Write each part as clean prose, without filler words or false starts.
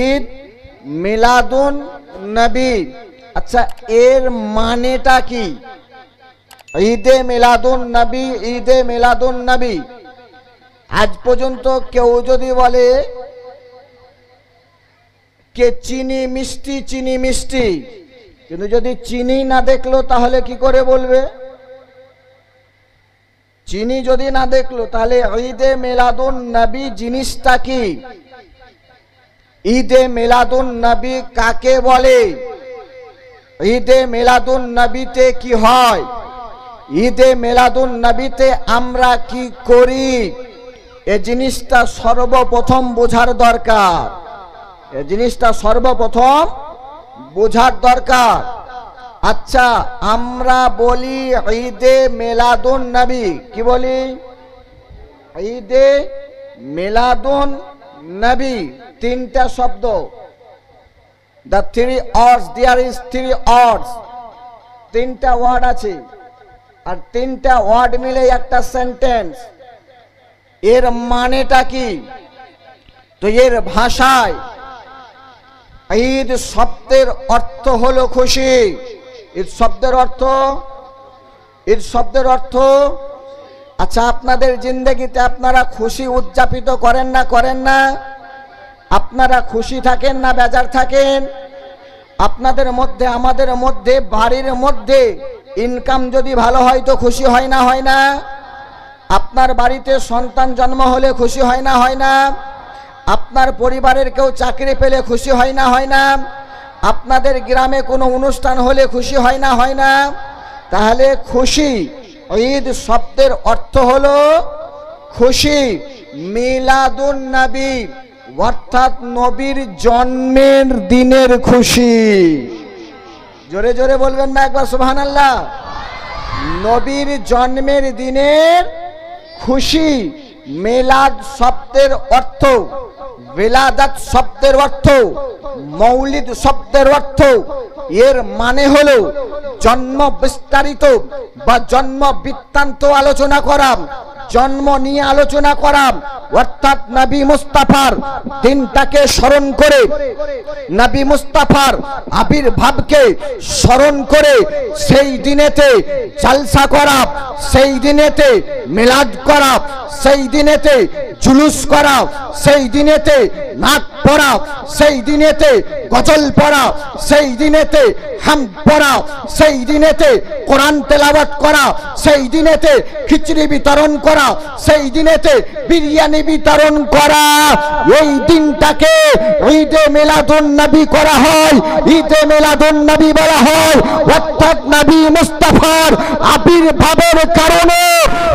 ঈদ মিলাদুন নবী। আচ্ছা, এর মানেটা কি? ঈদে মিলাদুন নবী, ঈদে মিলাদুন নবী। আজ পর্যন্ত কেউ যদি বলে কে চিনি মিষ্টি, চিনি মিষ্টি, কিন্তু যদি চিনি না দেখলো তাহলে কি করে বলবে? চিনি যদি না দেখলো তাহলে ঈদে মিলাদুন নবী জিনিসটা কি? ঈদে মিলাদুন নবী কাকে বলে? ঈদে মিলাদুন নবীতে কি হয়? ঈদে মিলাদুন নবীতে আমরা কি করি? এই জিনিসটা সর্বপ্রথম বোঝার দরকার। এই জিনিসটা সর্বপ্রথম বোঝার দরকার। আচ্ছা, আমরা বলি ঈদে মিলাদুন নবী, কি বলি? ঈদে মিলাদুন নবী, তিনটা শব্দ। The three words, there is three words, তিনটা ওয়ার্ড আছে, আর তিনটা ওয়ার্ড মিলে একটা সেন্টেন্স। এর মানেটা কি? তো এর ভাষায় ঈদ শব্দের অর্থ হলো খুশি। ঈদ শব্দের অর্থ, ঈদ শব্দের অর্থ। আচ্ছা, আপনাদের জিন্দেগিতে আপনারা খুশি উদযাপিত করেন না করেন না? আপনারা খুশি থাকেন না বেজার থাকেন? আপনাদের মধ্যে আমাদের মধ্যে বাড়ির মধ্যে ইনকাম যদি ভালো হয় তো খুশি হয় না হয় না? আপনার বাড়িতে সন্তান জন্ম হলে খুশি হয় না হয় না? আপনার পরিবারের কেউ চাকরি পেলে খুশি হয় না হয় না? আপনাদের গ্রামে কোনো অনুষ্ঠান হলে খুশি হয় না হয় না? তাহলে খুশি, ঈদ শব্দের অর্থ হলো খুশি। মিলাদুন নবী অর্থাৎ নবীর জন্মের দিনের খুশি। জোরে জোরে বলবেন না একবার সুবহানাল্লাহ? নবীর জন্মের দিনের খুশি। মিলাদ শব্দের অর্থ, বেলাদাত শব্দের অর্থ, মৌলিদ শব্দের অর্থ, এর মানে হলো জন্ম বিস্তারিত বা জন্ম বৃত্তান্ত আলোচনা করা, জন্ম নিয়ে আলোচনা করা। অর্থাৎ নবী মুস্তাফার দিনটাকে স্মরণ করে, নবী মুস্তাফার আবির্ভাবকে স্মরণ করে সেই দিনেতে জালসা করা, সেই দিনেতে মিলাদ করা, সেই দিনেতে জুলুস করা, সেই দিনেতে নাচ পড়া, সেই দিনেতে গজল পড়া, সেই দিনেতে হামদ পড়া, সেই দিনেতে কোরআন তেলাওয়াত করা, সেই দিনেতে খিচুড়ি বিতরণ করা, সেই দিনেতে বিরিয়ানি বিতরণ করা। এই দিনটাকে ঈদে মিলাদুন নবী করা হয়, ঈদে মিলাদুন নবী বলা হয়। অর্থাৎ নবী মুস্তাফার আবির্ভাবের কারণে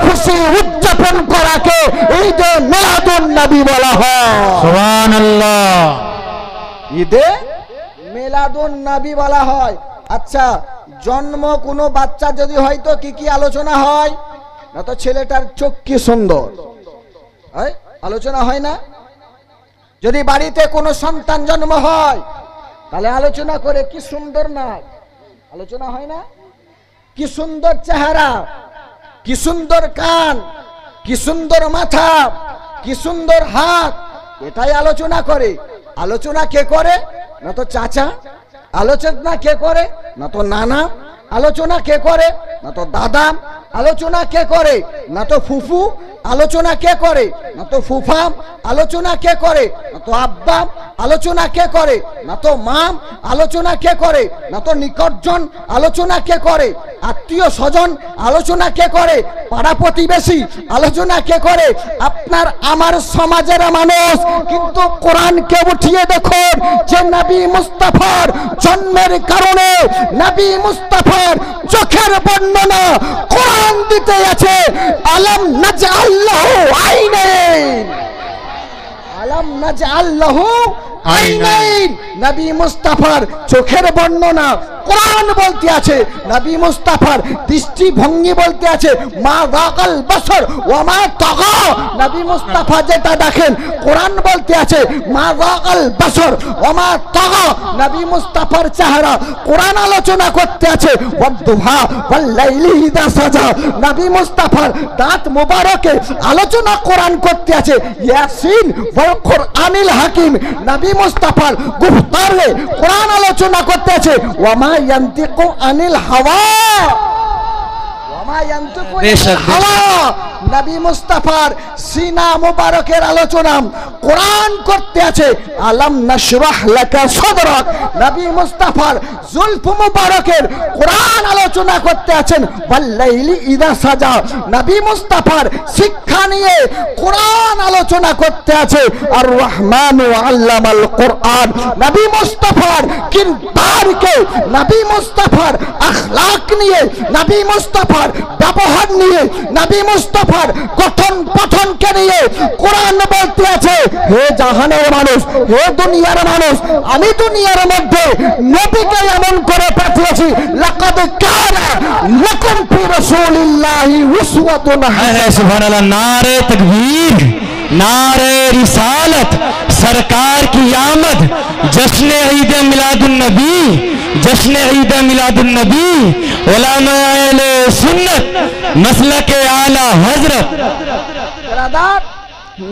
খুশি উদযাপন করাকে ঈদে মিলাদুন নবী বলা হয়। সুবহানাল্লাহ। ঈদে মিলাদুন নবী বলা হয়। আচ্ছা, জন্ম কোনো বাচ্চা যদি হয় তো কি কি আলোচনা হয়? না তো ছেলেটার চোখ কি সুন্দর, আলোচনা হয় না? যদি বাড়িতে কোনো সন্তান জন্ম হয় তাহলে আলোচনা করে কি সুন্দর নাক, আলোচনা হয় না? কি সুন্দর চেহারা, কি সুন্দর কান, কি সুন্দর মাথা, কি সুন্দর হাত, এটাই আলোচনা করে। আলোচনা কে করে? না তো চাচা। আলোচনা কে করে? না তো নানা। আলোচনা কে করে? না তো দাদা। আলোচনা কে করে? না তো ফুফু। আলোচনা কে করে? না তো ফুফা। আলোচনা কে করে? না তো আব্বা। আলোচনা কে করে? না তো মা। আলোচনা কে করে? না তো নিকটজন। আলোচনা কে করে? আত্মীয় স্বজন। আলোচনা কে করে? পাড়া প্রতিবেশী। আলোচনা কে করে? আপনার আমার সমাজের মানুষ। কিন্তু কোরআনকে উঠিয়ে দেখুন যে নবী মুস্তাফার জন্মের কারণে নবী মুস্তাফার চোখের বর্ণনা কোরআন দিতে আছে। আলাম নাজআল্লাহু আইনাইন, আলাম নাজআল্লাহু আইনাইন। নবী মুস্তাফার চোখের বর্ণনা কোরআন বলতে আছে, নবী মুস্তাফার দৃষ্টিভঙ্গি বলতে আছে মা যাকাল বাসর ওয়া মা তাগা। নবী মুস্তাফা যেটা দেখেন কোরআন বলতে আছে মা যাকাল বাসর ওয়া মা তাগা। নবী মুস্তাফার চেহারা কোরআন আলোচনা করতে আছে ওয়াদুহা ওয়াল লাইলি ইযা সাজা। নবী মুস্তাফার দাঁত মোবারকে আলোচনা কোরআন করতে আছে ইয়াসিন ওয়াল কুরআনিল হাকিম। নবী মুস্তাফার গুফতারে কোরআন আলোচনা করতে আছে ওয়া মা ইয়ান্তিকু আনিল হাওয়া ওয়া মা ইয়ান্তিকু আনিল হাওয়া। নবী মুস্তাফার সিনা মোবারকের আলোচনা কোরআন করতে আছে আলাম নাশরাহ লাকা সাদরাক। নবী মুস্তাফার জুলফ মোবারকের কোরআন আলোচনা করতে আছেন ওয়াল লাইলি ইযা সাজা। নবী মুস্তাফার শিক্ষা নিয়ে কোরআন আলোচনা করতে আছে আর রহমানু আল্লামাল কোরআন। নবী মুস্তাফার কিরদারকে, নবী মুস্তাফার আখলাক নিয়ে, নবী মুস্তাফার ব্যবহার নিয়ে, নবী মুস্তাফার গঠন পঠনকে নিয়ে কোরআন বলতে আছে হে জাহানের মানুষ, হে দুনিয়ার মানুষ, আমি দুনিয়ার মধ্যে নবীকে এমন করে পাঠিয়েছি লাকাদ কানা লাকুম ফি রাসূলিল্লাহি উসওয়াতুন হাসানাহ। সুবহানাল্লাহ, नारे तकबीर, नारे रिसालत, सरकार की आमद, जश्न ईद मिलादुन नबी, जश्न ईद मिलादुन नबी, उलमा अहले सुन्नत, मसलक आला हजरत। ব্রাদার,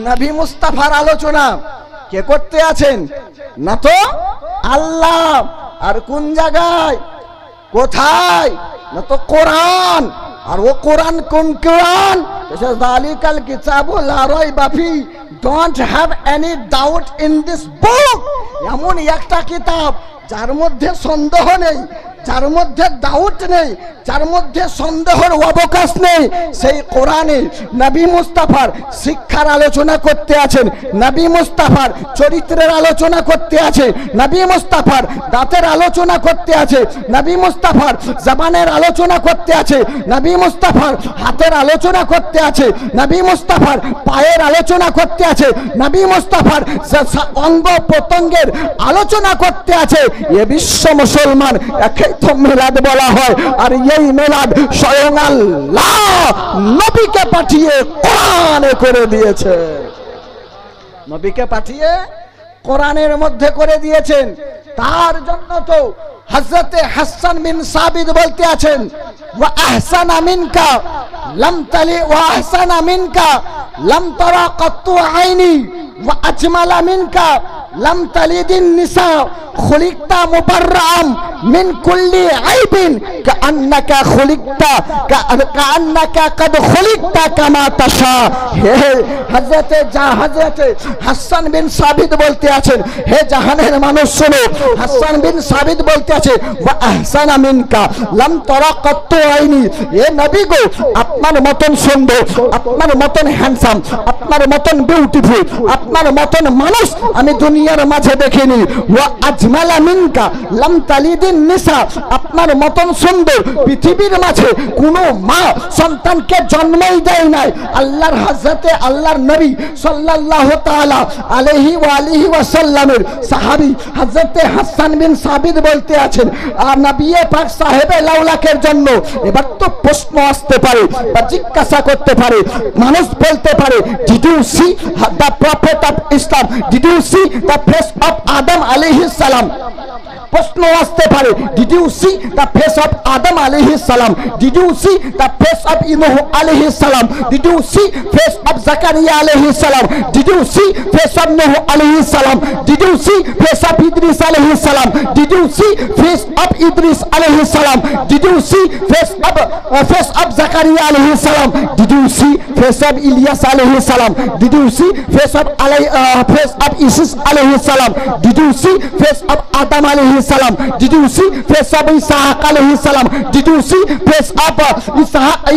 নবী মুস্তাফার আলোচনা কে করতে আছেন? না তো আল্লাহ। আর কোন জায়গায়, কোথায়? না তো কোরআন। আর ও কোরআন কোন কোরআন? যালিকাল কিতাবু লা রাইবা ফি, don't have any doubt in this book. এমন একটা কিতাব যার মধ্যে সন্দেহ নেই, যার মধ্যে ডাউট নেই, যার মধ্যে সন্দেহের অবকাশ নেই, সেই কোরআনে নবী মুস্তাফার শিক্ষার আলোচনা করতে আছেন, নবী মুস্তাফার চরিত্রের আলোচনা করতে আছে, নবী মুস্তাফার দাঁতের আলোচনা করতে আছে, নবী মুস্তাফার জবানের আলোচনা করতে আছে, নবী মুস্তাফার হাতের আলোচনা করতে আছে, নবী মুস্তাফার পায়ের আলোচনা করতে আছে, নবী মুস্তাফার অঙ্গ প্রত্যঙ্গের আলোচনা করতে আছে। এ বিশ্ব মুসলমান একে তো মিলাদ বলা হয়। আর এই মিলাদ স্বয়ং আল্লাহ নবীকে পাঠিয়ে কোরআনে করে দিয়েছে, নবীকে পাঠিয়ে কোরআনের মধ্যে করে দিয়েছেন। তার জন্য তো হযরতে হাসান বিন সাবিত বলতে আছেন ওয়া আহসানা মিনকা লাম তালি ওয়া আহসানা মিনকা লাম তারা কাত্তু আইনি ওয়া আজমালা মিনকা লাম তালিদিন নিসা খুলিকতা মুবাররাম মিন কুল্লি আইবিন কাআন্নাকা খুলিকতা কাআন্নাকা কদ খুলিকতা কামা তাশা। হে হযরতে হাসান বিন সাবিত বলতে আছেন হে জাহানের মানুষ শোনো, হাসান বিন সাবিত বলতে আছে ওয়া আহসানা মিনকা লাম তারা কাত্তু আইনি। এ নবী গো, আপনার মতন সুন্দর, আপনার মতন হ্যান্ডসাম, আপনার মতন বিউটিফুল, আপনার মতন মানুষ আমি দুনিয়ার মাঝে দেখিনি। ওয়া আজমালা মিনকা লাম তালিদিন নিসা, আপনার মতন সুন্দর পৃথিবীর মাঝে কোনো মা সন্তানকে জন্মই দেয় নাই। আল্লাহর হযরতে আল্লাহর নবী সাল্লাল্লাহু তাআলা আলাইহি ওয়া আলিহি ওয়াসাল্লামের সাহাবী হযরতে হাসান বিন সাবিত বলতে আছেন আর নবী পাক সাহেবে লাউলাকের জন্য এবার তো প্রশ্ন আসতে পারে বা জিজ্ঞাসা করতে পারে, মানুষ বলতে পারে did you see the prophet of Islam, did you see the face of Adam আলাইহিস সালাম। প্রশ্ন আসতে পারে did you see the face of Adam আলাইহিস সালাম, did you see the face of Nuh আলাইহিস সালাম, did you see face of Zakariya আলাইহিস সালাম, did you see face of Nuh আলাইহিস সালাম, did you see face of Idris আলাইহিস সালাম, did you see face of Idris আলাইহিস সালাম, did you see face of Zakariya আলাইহিস সালাম, did you see face of Ilyas আলাইহিস সালাম, did you see face of ইসিস আলাইহিস সালাম, did you see face of Adam আলাইহিস salam, did you see face of Isaac alayhi salam, did you see face of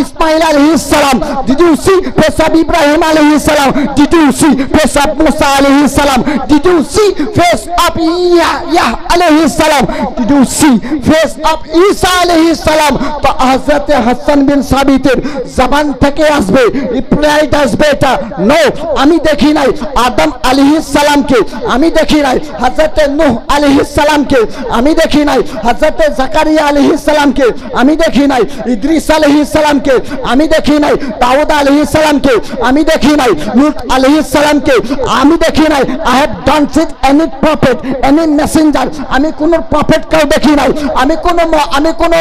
Ismail alayhi salam, did you see face of Ibrahim alayhi salam, did you see face of Musa alayhi salam, did you see face of Yahya alayhi salam, did you see face of Isa alayhi salam। তো হযরত হাসান বিন সাবিতের জবান থেকে আসবে replied আসবে এটা no, আমি দেখি নাই আদম আলাইহিস সালামকে, আমি দেখি নাই হযরত নূহ আলাইহিস সালামকে, আমি দেখি নাই হযরত জাকারিয়া আলাইহিস সালামকে, আমি দেখি নাই ইদ্রিস আলাইহিস সালামকে, আমি দেখি নাই দাউদ আলাইহিস সালামকে, আমি দেখি নাই লূত আলাইহিস সালামকে, আমি দেখি নাই I have don't seen any prophet any messenger, আমি কোন প্রফেটকেও দেখি নাই, আমি কোন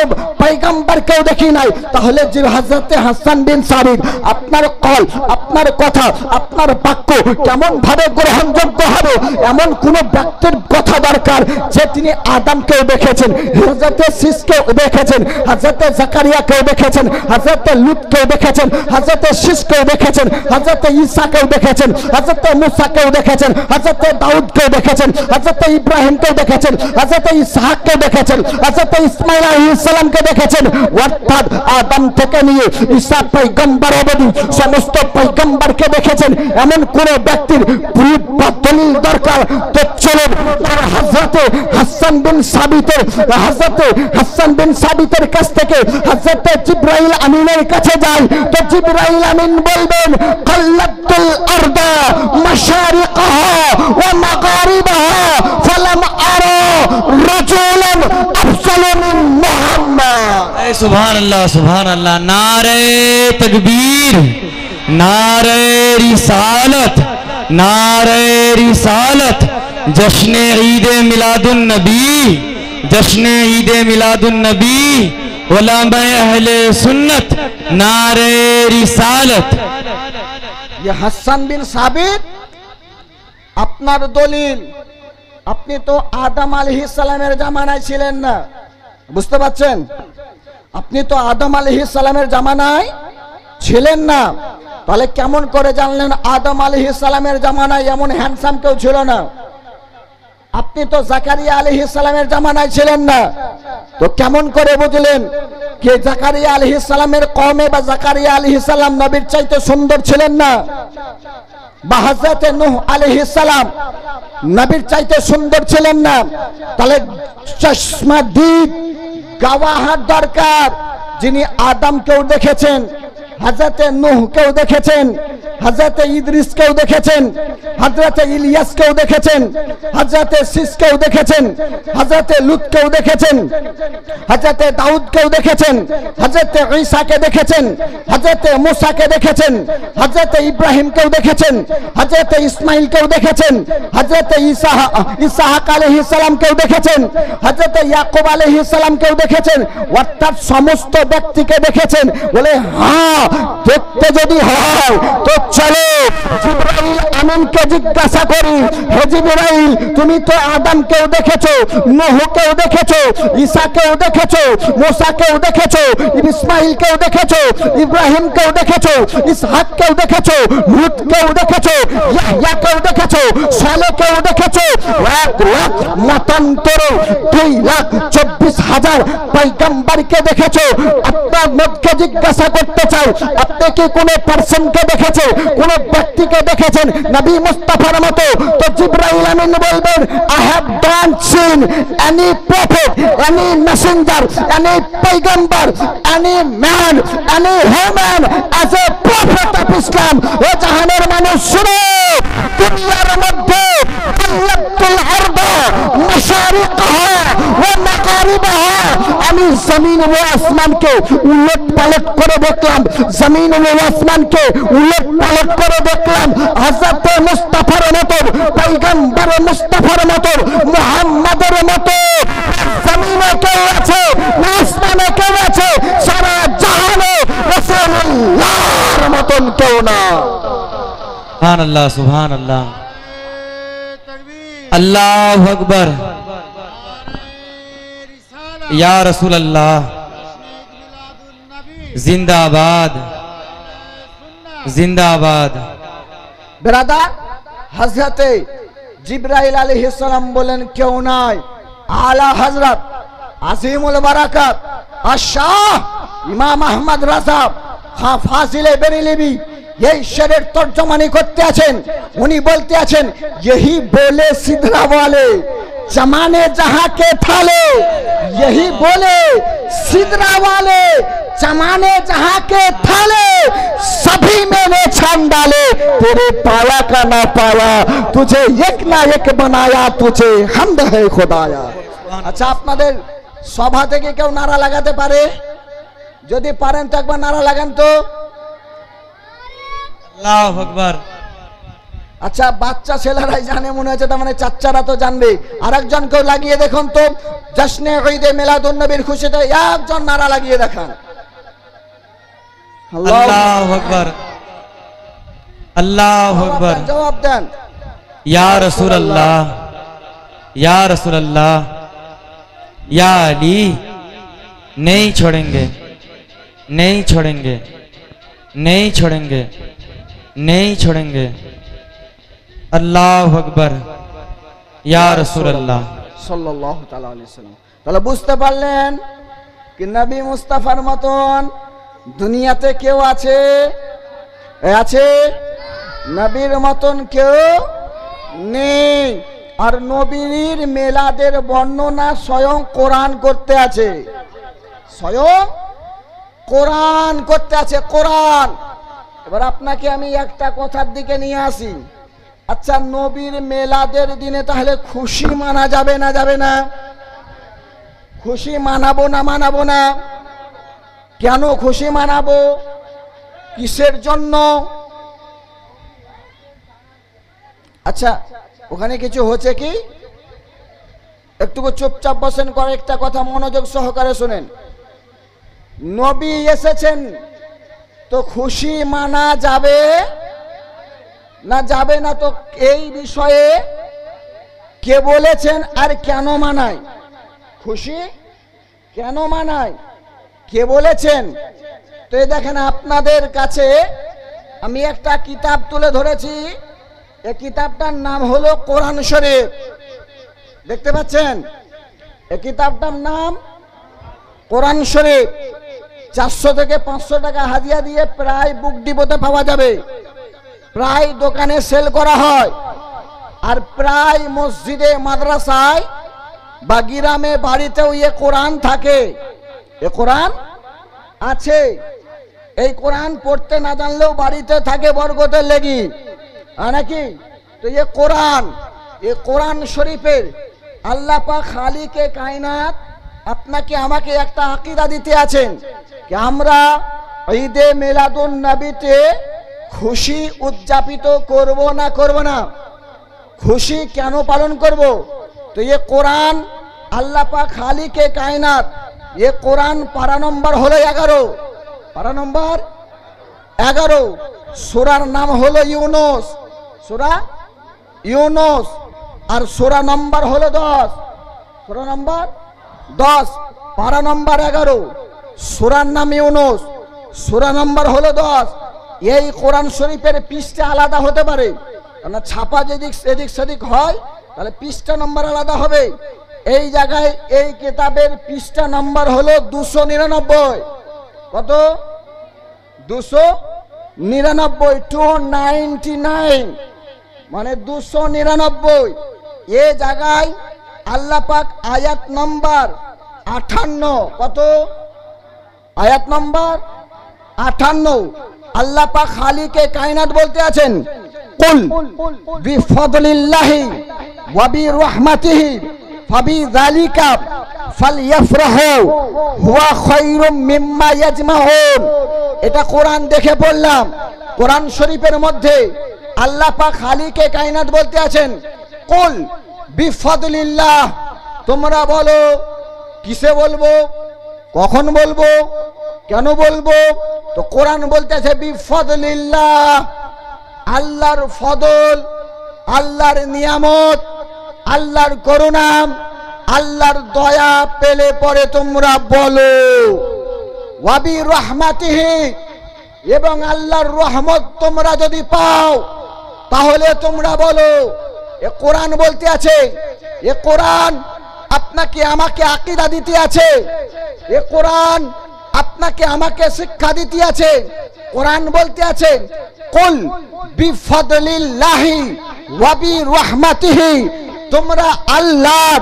পয়গম্বরকেও দেখি নাই। তাহলে যে হযরত হাসান বিন সাবিত আপনার কল, আপনার কথা, আপনার বাক্য কেমন ভাবে গ্রহণযোগ্য হবে? এমন কোন ব্যক্তির কথা দরকার যে তিনি আদমকেও দেখেছেন, হযরত শীসকেও দেখেছেন, হযরত জাকারিয়াকেও দেখেছেন, হযরত লূতকেও দেখেছেন, হযরত শীসকেও দেখেছেন, হযরত ঈসাকেও দেখেছেন, হযরত মুসাকেও দেখেছেন, হযরত দাউদকেও দেখেছেন, হযরত ইব্রাহিমকেও দেখেছেন, হযরত ইসহাককেও দেখেছেন, হযরত ইসমাঈল আলাইহিস সালামকে দেখেছেন। অর্থাৎ আদম থেকে নিয়ে ঈসা পয়গম্বর অবধি সমস্ত পয়গম্বরকে দেখেছেন। এমন কোন ব্যক্তির প্রুফ বা দলিল দরকার তো চলুন হযরত হাসান বিন সাবিতের কাছ থেকে হযরত জিবরাইল আমিনের কাছে যাই। তো জিবরাইল আমিন বলবেন কাল্লাতুল আরদা মাশারিকাহা ওয়া মাগারিবাহা ফালাম আরা রাজুলান আফসালু মিন মুহাম্মদ। सुभान अल्लाह, नारे तकबीर, नारे रिसालत, नारे रिसालत, जश्न ईद मिलादुन नबी, जश्न ईद मिलादुन नबी, उलमा अहले सुन्नत, नारे रिसालत। ये হাসান বিন সাবিত আপনার দলিল, আপনি তো আদম আলাইহিস সালামের জামানায় ছিলেন না, বুঝতে পারছেন? আপনি তো আদম আলাইহিস সালামের জামানায় ছিলেন না, তাহলে কেমন করে জানলেন আদম আলাইহিস সালামের জামানায় এমন হ্যান্ডসাম কেউ ছিল না? আপনি তো জাকারিয়া আলাইহিস সালামের জামানায় ছিলেন না, তো কেমন করে বুঝলেন যে জাকারিয়া আলাইহিস সালামের কওমে বা জাকারিয়া আলাইহিস সালাম নবীর চাইতে সুন্দর ছিলেন না, বা হযরত নূহ আলাইহিস সালাম নবীর চাইতে সুন্দর ছিলেন না? তাহলে চশমাদীদ গওয়াহার দরকার, যিনি আদমকেও দেখেছেন, হযরত নূহকেও দেখেছেন, হযরত ইদ্রিসকেও দেখেছেন, হযরত ইলিয়াসকেও দেখেছেন, হযরত শীসকেও দেখেছেন, হযরত লূতকেও দেখেছেন, হযরত দাউদকেও দেখেছেন, হযরত ঈসাকে দেখেছেন, হযরত মুসাকে দেখেছেন, হযরত ইব্রাহিমকেও দেখেছেন, হযরত ইসমাঈলকেও দেখেছেন, হযরত ইসহাক আলাইহিস সালামকেও দেখেছেন, হযরত ইয়াকুব আলাইহিস সালামকেও দেখেছেন। অর্থাৎ সমস্ত ব্যক্তিকে দেখেছেন। বলে হ্যাঁ, দেখতে যদি হয় তো চলো জিবরাইল আমিনকে জিজ্ঞাসা করি, হে জিবরাইল তুমি তো আদমকেও দেখেছো, নূহকেও দেখেছো, ঈসাকেও দেখেছো, মুসাকেও দেখেছো, ইসমাঈলকেও দেখেছো, ইব্রাহিমকেও দেখেছো, ইসহাককেও দেখেছো, লূতকেও দেখেছো, ইয়াহইয়াকেও দেখেছো, সালেহকেও দেখেছো, 1,00,000 মতান্তর 2,24,000 পয়গম্বরকে দেখেছো। আপনার মধ্যে জিজ্ঞাসা করতে চাই, আপনি কি কোন পার্সনকে দেখেছেন, কোন ব্যক্তিকে দেখেছেন নবী মুস্তাফার মতো? তো জিবরাইল আমিন বলবেন I have not seen any prophet, any messenger, any পয়গম্বর, any man, any human as a prophet of Islam. ও জাহানের মানুষ শুনো, দুনিয়ার মধ্যে কাল্লাতুল আরদা মাশারিকাহা ওয়া মাগারিবাহা, আমি জমিন ও আসমানকে উলট পালট করে দেখলাম, জমিন ও আসমানকে উলট পালট করে দেখলাম। হযরত মুস্তাফার মতো, পয়গম্বর মুস্তাফার মতো, মুহাম্মাদের মতো জমিনে কেউ আছে না আসমানে কেউ আছে, সারা জাহানে রাসূলুল্লাহর মতন কেউ না। सुभान अल्लाह, अल्लाहु अकबर, या रसूल अल्लाह, जिंदाबाद जिंदाबाद। ब्रदर, हजरते जिब्राइल आलैहिस सलाम बोलेन क्यों নাই, आला हजरत আজিমুল বারাকাত আশাহ ইমাম আহমদ রাজা খান ফাজিলে বেরেলভি এই শেরের তর্জমানি করতে আছেন। উনি বলতে আছেন यही बोले सिदरा वाले जमाने जहां के थाले, यही बोले सिदरा वाले जमाने जहां के थाले, सभी मैंने छान डाले, तेरे पाया का ना पाया, तुझे एक ना एक बनाया, तुझे हमद है खुदाया। আচ্ছা, আপনাদের সভা থেকে কেউ নারা লাগাতে পারে? যদি পারেন তো একবার নারা লাগান তো। আল্লাহু আকবার। আচ্ছা, বাচ্চা ছেলেরাই জানে মনে হচ্ছে, তার মানে চাচ্চারা তো জানবে। আরেকজন কেউ লাগিয়ে দেখুন তো, জশ্নে ঈদে মিলাদুন নবীর খুশিতে একজন নারা লাগিয়ে দেখান। আল্লাহু আকবার, আল্লাহু আকবার। জবাব দেন। या रसूल अल्लाह, या रसूल अल्लाह, या अली, नहीं छोड़ेंगे, नहीं छोड़ेंगे, नहीं छोड़ेंगे, नहीं छोड़ेंगे। अल्लाह अकबर, या रसूल अल्लाह সাল্লাল্লাহু তাআলা আলাইহি সাল্লাম। তাহলে বুঝতে পারলেন কি নবী মুস্তাফার মতন দুনিয়াতে কেউ আছে? আছে? নবীর মতন কেউ নেই। আর নবীর মেলাদের বর্ণনা স্বয়ং কোরআন করতে আছে, স্বয়ং কোরআন করতে আছে, কোরআন। এবার আপনাকে আমি একটা কথার দিকে নিয়ে আসি। আচ্ছা, নবীর মেলাদের দিনে তাহলে খুশি মানা যাবে না যাবে না? খুশি মানাবো না মানাবো না? কেন খুশি মানাবো? কিসের জন্য? আচ্ছা, ওখানে কিছু হচ্ছে কি? একটু চুপচাপ বসেন, কয়েকটা কথা মনোযোগ সহকারে শুনেন। নবী এসেছেন তো খুশি মানা যাবে না যাবে না? তো এই বিষয়ে কে বলেছেন আর কেন মানায়? খুশি কেন মানায় কে বলেছেন? তো এই দেখেন, আপনাদের কাছে আমি একটা কিতাব তুলে ধরেছি। এই কিতাবটার নাম হলো কোরআন শরীফ। দেখতে পাচ্ছেন? এই কিতাবটার নাম কোরআন শরীফ। 400 থেকে 500 টাকা হাদিয়া দিয়ে প্রায় বুক ডিপোতে পাওয়া যাবে, প্রায় দোকানে সেল করা হয়, আর প্রায় মসজিদে মাদ্রাসায় বা গ্রামে বাড়িতেও এ কোরআন থাকে। এ কোরআন আছে। এই কোরআন পড়তে না জানলেও বাড়িতে থাকে বরকতের লেগি, নাকি? তো এ কোরআন শরীফের আল্লাহ পাক খালিকে কায়নাত আপনাকে আমাকে একটা আকীদা দিতে আছেন কি আমরা ঈদে মিলাদুন নবীতে খুশি উদযাপিত করব না করব না? খুশি কেন পালন করব? তো এ কোরআন আল্লাহ পাক খালিকে কায়নাত, এ কোরআন পারা নম্বর হলো 11। পারা নম্বর 11। সূরার নাম হলো ইউনুস, সূরা ইউনুস। আর সূরা নম্বর হলো 10, সূরা নম্বর 10, পারা নম্বর 11, সূরার নাম ইউনুস, সূরা নম্বর হলো 10। এই কোরআন শরীফের পৃষ্ঠা আলাদা হতে পারে, কারণ ছাপা যেদিক এদিক সেদিক হয়, তাহলে পৃষ্ঠা নম্বর আলাদা হবে। এই জায়গায় এই কিতাবের পৃষ্ঠা নম্বর হলো 299। কত? 299, 299, মানে 299। এ জায়গায় আল্লাহ পাক আয়াত নম্বর 58, কত? আয়াত নম্বর 58 আল্লাহ পাক খালিকে কায়নাত বলতে আছেন, কুল বিফদলিল্লাহি ওয়া বিরহমাতিহি ফাবিযালিকা ফালইফরাহু হুয়া খায়রুম মিম্মা ইয়াজমাউন। এটা কোরআন দেখে বললাম। কোরআন শরীফের মধ্যে আল্লাহ পাক খালিকে কায়নাত বলতে আছেন, কুল বিফদলিল্লাহ। তোমরা বলো, কিসে বলবো, কখন বলবো, কেন বলবো? তো কোরআন বলতেছে বিফদলিল্লাহ, আল্লাহর ফদল, আল্লাহর নিয়ামত, আল্লাহর করুণা, আল্লাহর দয়া পেলে পরে তোমরা বলো। ওয়া বিরহমাতিহি, এবং আল্লাহর রহমত তোমরা যদি পাও তাহলে তোমরা বলো। এ কোরআন বলতে আছে, এ কোরআন আপনাকে আমাকে আকীদা দিতে আছে, এ কোরআন আপনাকে আমাকে শিক্ষা দিতে আছে। কোরআন বলতে আছে, কুল বিফদলিল্লাহি ওয়া বিরহমাতিহি, তোমরা আল্লাহর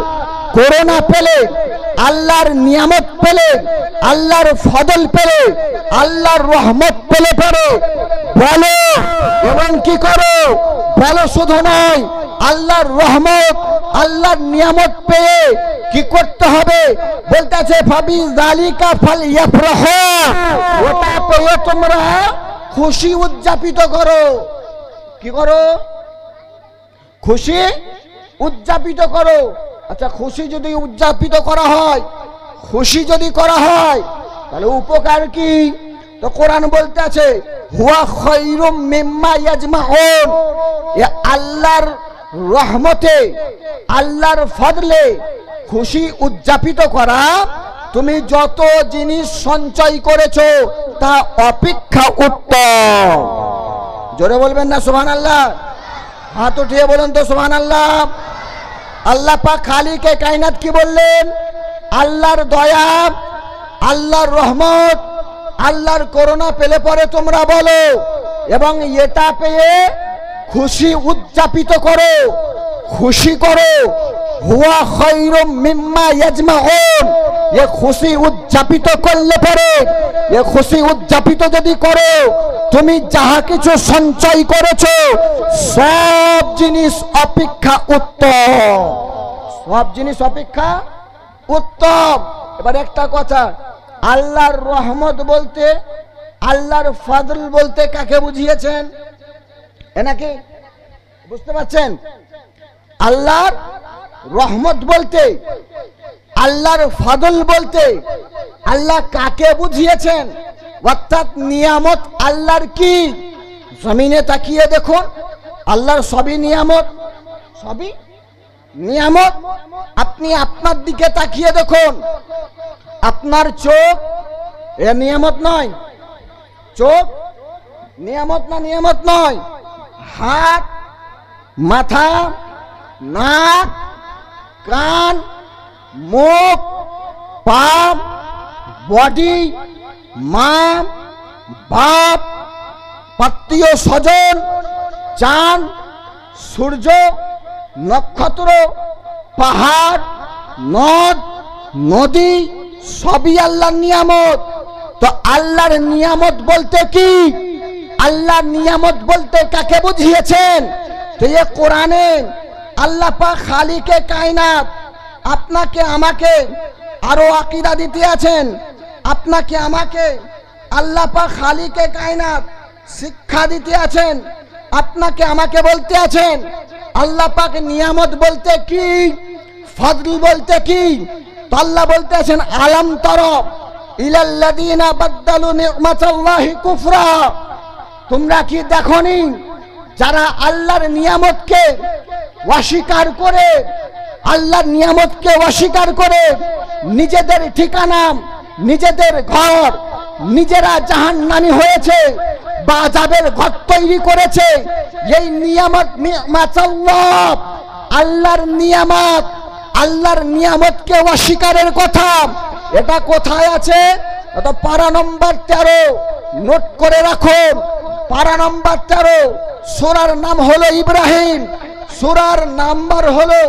করুণা পেলে, আল্লাহর নিয়ামত পেলে, আল্লাহর ফদল পেলে, আল্লাহর রহমত পেলে পরে বলো। এবং কি করো? বলো শুধু নয়, আল্লাহর রহমত, আল্লাহর নিয়ামত পেয়ে কি করতে হবে? বলতেছে ফাবি যালিকা ফালইফরাহু, ওটা পেয়ে তোমরা খুশি উদযাপিত করো। কি করো? খুশি উদযাপিত করো। আচ্ছা, খুশি যদি উদযাপিত করা হয়, খুশি যদি করা হয় তাহলে উপকার কি? তো কোরআন বলতে আছে হুয়া খায়রুম মিম্মা ইয়াজমাউন, এ আল্লাহর রহমতে, আল্লাহর ফজলে খুশি উদযাপিত করা তুমি যত জিনিস সঞ্চয় করেছো তা অপেক্ষা উত্তম। জোরে বলবেন না সুবহানাল্লাহ? হাত উঠিয়ে বলেন তো সুবহানাল্লাহ। আল্লাহ পাক খালিকে কায়নাত কি বললেন? আল্লাহর দয়া, আল্লাহর রহমত, আল্লাহর করুণা পেলে পরে তোমরা বলো এবং এটা পেয়ে খুশি উদযাপিত করো, খুশি করো। হুয়া খায়রুম মিম্মা ইয়াজমাউন, এ খুশি উদযাপিত করলে পরে, এ খুশি উদযাপিত যদি করো তুমি যাহা কিছু সঞ্চয় করেছো সব জিনিস অপেক্ষা উত্তম, সব জিনিস অপেক্ষা উত্তম। এবার একটা কথা, আল্লাহর রহমত বলতে, আল্লাহর ফজল বলতে কাকে বুঝিয়েছেন? এনাকে বুঝতে পারছেন? আল্লাহর রহমত বলতে, আল্লাহর ফজল বলতে আল্লাহ কাকে বুঝিয়েছেন? অর্থাৎ নিয়ামত আল্লাহর কি? জমিনে তাকিয়ে দেখুন, আল্লাহর সবই নিয়ামত, সবই নিয়ামত। আপনি আপনার দিকে তাকিয়ে দেখুন, আপনার চোখ এ নিয়ামত নয়? চোখ নিয়ামত না? নিয়ামত নয়। হাত, মাথা, নাক, কান, মুখ, পা, বডি, মা, বাপ, আত্মীয় স্বজন, চাঁদ, সূর্য, নক্ষত্র, পাহাড়, নদ, নদী সবই আল্লাহর নিয়ামত। তো আল্লাহর নিয়ামত বলতে কি? আল্লাহর নিয়ামত বলতে কাকে বুঝিয়েছেন? তো এই কোরআনে আল্লাহ পাক খালিকে কায়নাত আপনাকে আমাকে আরো আকীদা দিতে আছেন, আপনাকে আমাকে আল্লাহ পাক খালিকে কায়নাত শিক্ষা দিতে আছেন, আপনাকে আমাকে বলতে আছেন আল্লাহ পাক নিয়ামত বলতে কি, ফজল বলতে কি। তো আল্লাহ বলতে আছেন আলাম তারা ইলাল্লাযীনা বাদদালু নি'মাতাল্লাহি কুফরা, তোমরা কি দেখোনি যারা আল্লাহর নিয়ামতকে অস্বীকার করে, আল্লাহর নিয়ামতকে অস্বীকার করে নিজেদের ঠিকানা, নিজেদের ঘর, নিজেরা জাহান্নামী হয়েছে বা আযাবের ঘর তৈরি করেছে। এই নিয়ামত নি'মাতাল্লাহ, আল্লাহর নিয়ামত, আল্লাহর নিয়ামতকে অস্বীকারের কথা এটা কোথায় আছে? এটা পারা নম্বর 13, নোট করে রাখুন। পারা নম্বর 13, সূরার নাম হলো ইব্রাহিম, সূরার নাম্বার হলো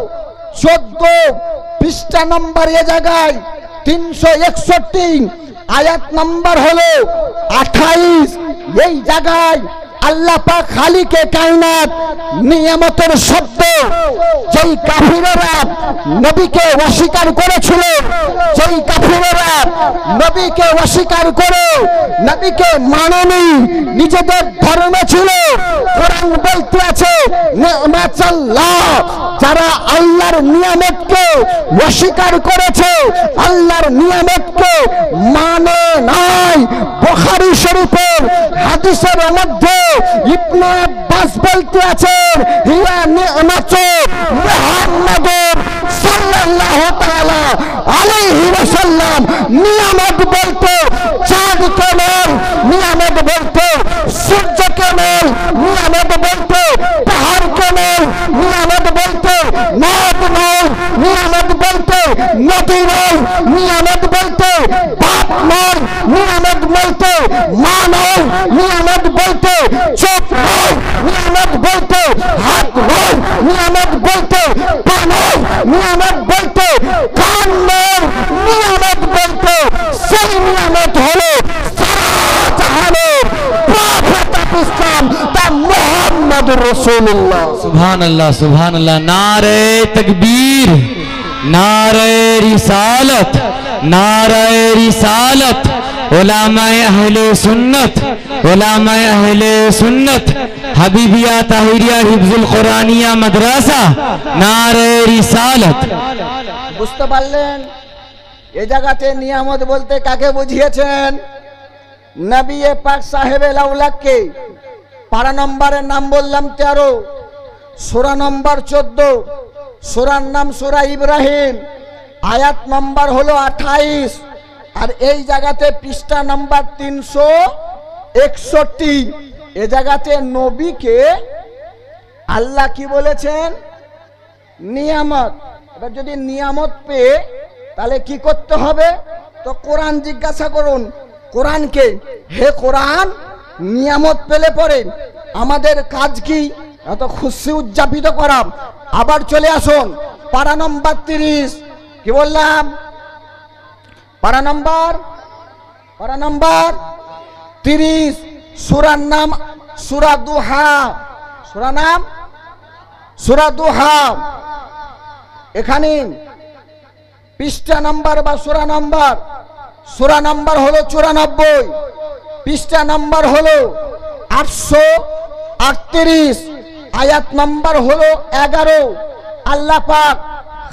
14, পৃষ্ঠা নম্বর এ জায়গায় 361, আয়াত নাম্বার হলো 28। এই জায়গায় আল্লাহ পাক খালিকে কায়নাত নিয়ামতের শব্দ যেই কাফিররা নবীকে অস্বীকার করেছিল, যেই কাফিররা নবীকে অস্বীকার করে নবীকে মানেনি, নিজেদের ধর্মে ছিল, কোরআন বলতে আছে নি'মাতাল্লাহ, যারা আল্লাহর নিয়ামতকে অস্বীকার করেছে, আল্লাহর নিয়ামতকে মানে নাই। বুখারী শরীফের হাদিসের মধ্যে ইবনে আব্বাস বলতে আছেন হিয়া নি'মাতু মুহাম্মাদুর সাল্লাল্লাহু তাআলা আলাইহি ওয়াসাল্লাম, নিয়ামত বলতে চাঁদকে নয়, নিয়ামত বলতে সূর্যকে নয়, নিয়ামত বলতে পাহাড়কে নয়, নিয়ামত বলতে নদ নয়, নিয়ামত বলতে নদী নয়, নিয়ামত বলতে বাপ নয়, নিয়ামত বলতে মা নয়, নিয়ামত বলতে চোখ নয়, নিয়ামত বলতে হাত নয়, নিয়ামত বলতে পা নয়, নিয়ামত বলতে কান নয়, নিয়ামত বলতে সেই নিয়ামত হলো সারা জাহানের প্রফেট অফ ইসলাম তা মুহাম্মদুর রাসূলুল্লাহ। সুবহানাল্লাহ, সুবহানাল্লাহ। নারে তাকবীর, নারে रिसालत, नाराए रिसालत, उलामाए अहले सुन्नत, उलामाए अहले सुन्नत, हबीबिया ताहिरिया हिफ्जुल कुरानिया मदरसा, नाराए रिसालत। বুঝতে পারলেন? এই জায়গাতে নিয়ামত বলতে কাকে বুঝিয়েছেন? নবী পাক সাহেবে লাউলাককে। পারা নম্বরের নাম বললাম 13, সূরা নম্বর 14, সূরার নাম সূরা ইব্রাহিম, আয়াত নম্বর হলো 28, আর এই জায়গাতে পৃষ্ঠা নম্বর 361। এই জায়গাতে নবীকে আল্লাহ কি বলেছেন? নিয়ামত। এবার যদি নিয়ামত পেয়ে তাহলে কি করতে হবে? তো কোরআন জিজ্ঞাসা করুন কোরআনকে, হে কোরআন, নিয়ামত পেলে পরে আমাদের কাজ কি? এত খুশি উদযাপিত করা। আবার চলে আসুন পারা নম্বর 30। কি বললাম? পারা নম্বর 30, সূরার নাম সূরা দুহা, সূরার নাম সূরা দুহা। এখানে পৃষ্ঠা নাম্বার বা সূরা নাম্বার হলো 94, পৃষ্ঠা নাম্বার হলো 838, আয়াত নাম্বার হলো 11। আল্লাহ পাক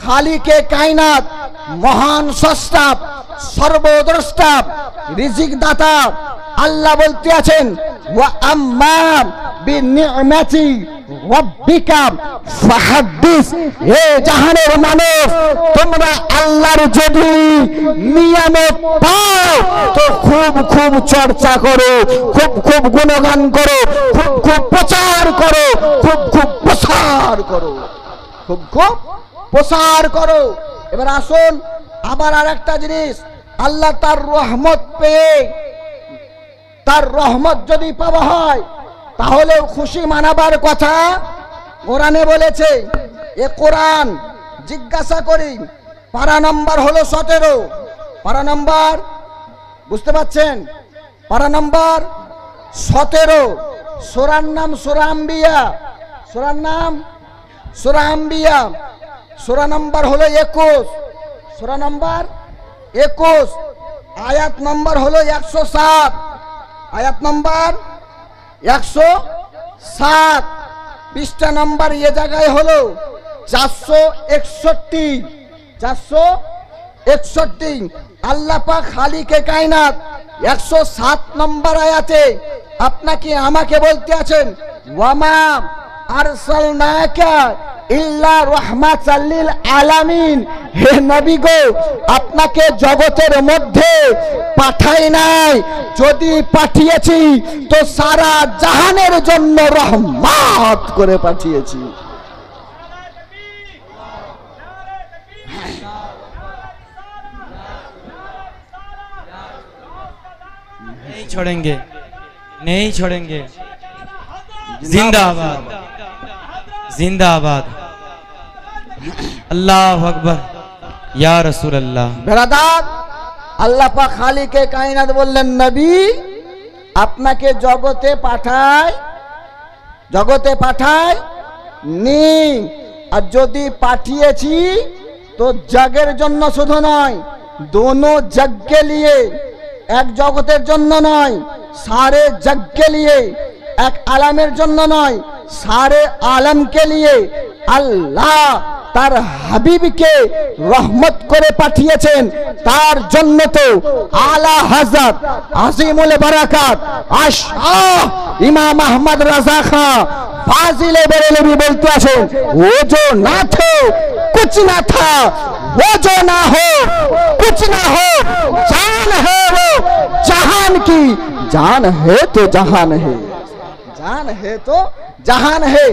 খালিকে কায়নাত, মহান স্রষ্টা, সর্বদ্রষ্টা, রিজিক দাতা আল্লাহ বলতে আছেন, ওয়া আম্মা বিনি'মাতি রাব্বিকা ফাহাদ্দিস। হে জাহানের মানব, তোমরা আল্লাহর যদি নিয়ামত পাও তো খুব খুব চর্চা করো, খুব খুব গুণগান করো, খুব খুব প্রচার করো, খুব খুব প্রসার করো, খুব খুব প্রসার করো। এবার আসুন আবার আরেকটা জিনিস, আল্লাহ তার রহমত পেয়ে, তার রহমত যদি পাওয়া হয় তাহলে খুশি মানাবার কথা কোরআনে বলেছে। এ কোরআন জিজ্ঞাসা করি, পারা নম্বর হলো 17, পারা নম্বর, বুঝতে পাচ্ছেন? পারা নম্বর 17, সূরার নাম সূরা আম্বিয়া, সূরার নাম সূরা আম্বিয়া, সূরা নম্বর হলো 21, সূরা নম্বর 21, আয়াত নম্বর হলো 107, আয়াত নম্বর 107, পৃষ্ঠা নম্বর এ জায়গায় হলো 461। আল্লাহ পাক খালিকে কায়নাত 107 নম্বর আয়াতে আপনাকে আমাকে বলতে আছেন, ওয়ামা আরসালনাকা ইল্লা রাহমাতাল লিল আলামিন। হে নবী গো, আপনাকে জগতের মধ্যে পাঠাই নাই, যদি পাঠিয়েছি তো সারা জাহানের জন্য রহমত করে পাঠিয়েছি। नहीं छोड़ेंगे, नहीं छोड़ेंगे। जिंदाबाद, जिंदाबाद। अल्लाह अकबर, या रसूल अल्लाह। বেরাদার, আল্লাহ পাক খালিকে কায়নাত বললেন, নবী আপনাকে জগতে পাঠায় নি, আর যদি পাঠিয়েছি তো জগের জন্য শুধু নয়, দোনো জগ के लिए, এক জগতের জন্য নয়, সারে জগ के लिए, এক আলামের জন্য নয়, সারে আলম के लिए আল্লাহ তার হাবিবকে রহমত করে পাঠিয়েছেন। তার জন্য তো আলা হযরত আজিমুল বারাকাত আশাহ ইমাম আহমদ রাজা খাঁ ফাজিলে বেরেলভী বলতে আছেন, ও जो ना थे कुछ ना था, वो जो ना हो कुछ ना हो, जान है वो जहान की, जान है तो जहान है, जान है तो जहान है।